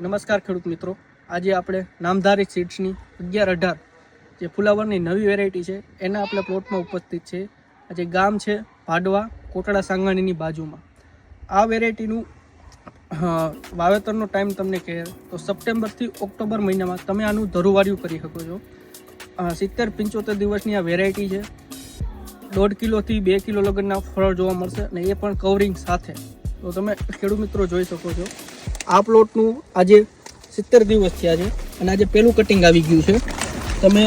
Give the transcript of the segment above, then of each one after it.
નમસ્કાર ખેડૂત મિત્રો, આજે આપણે નામધારી સીડ્સની 11-18 જે ફુલાવરની નવી વેરાયટી છે એના આપણે પ્લોટમાં ઉપસ્થિત છે. આજે ગામ છે ભાડવા, કોટડા સાંગાણીની બાજુમાં. આ વેરાયટીનું વાવેતરનો ટાઈમ તમને કહે તો સપ્ટેમ્બરથી ઓક્ટોબર મહિનામાં તમે આનું ધરુવાળિયું કરી શકો છો. 70-75 દિવસની આ વેરાયટી છે. 1.5 કિલોથી 2 કિલો લગનના ફળ જોવા મળશે અને એ પણ કવરિંગ સાથે. તો તમે ખેડૂત મિત્રો જોઈ શકો છો આ પ્લોટનું આજે 70 દિવસ થયા છે અને આજે પહેલું કટિંગ આવી ગયું છે. તમે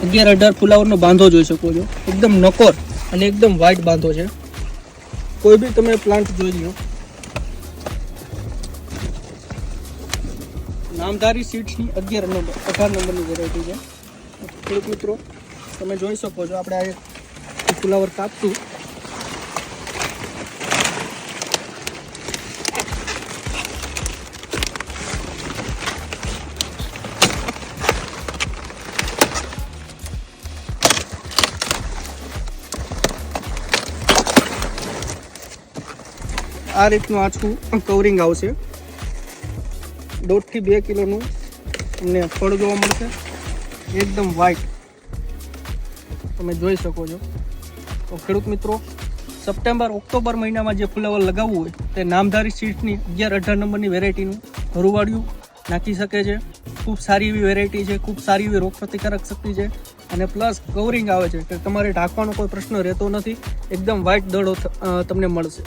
11-18 ફુલાવરનો બાંધો જોઈ શકો છો, એકદમ નકોર અને એકદમ વ્હાઇટ બાંધો છે. કોઈ બી તમે પ્લાન્ટ જોઈ લો. નામધારી સીડ્સની 18 નંબરની વેરાયટી છે. ખેડૂત મિત્રો તમે જોઈ શકો છો, આપણે આ ફુલાવર કાપશું. આ રીતનું આછું કવરિંગ આવશે. 1.5 થી 2 કિલોનું તમને ફળ જોવા મળશે, એકદમ વ્હાઇટ તમે જોઈ શકો છો. તો ખેડૂત મિત્રો, સપ્ટેમ્બર-ઓક્ટોબર મહિનામાં જે ફુલાવર લગાવવું હોય તે નામધારી સીડ્સની 11-18 નંબરની વેરાયટીનું ધરુવાળિયું નાખી શકે છે. ખૂબ સારી એવી વેરાયટી છે, ખૂબ સારી એવી રોગપ્રતિકારક શક્તિ છે અને પ્લસ કવરિંગ આવે છે કે તમારે ઢાંકવાનો કોઈ પ્રશ્ન રહેતો નથી. એકદમ વ્હાઇટ દડો તમને મળશે.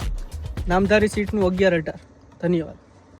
નામધારી સીડ્સનું 11-18. ધન્યવાદ.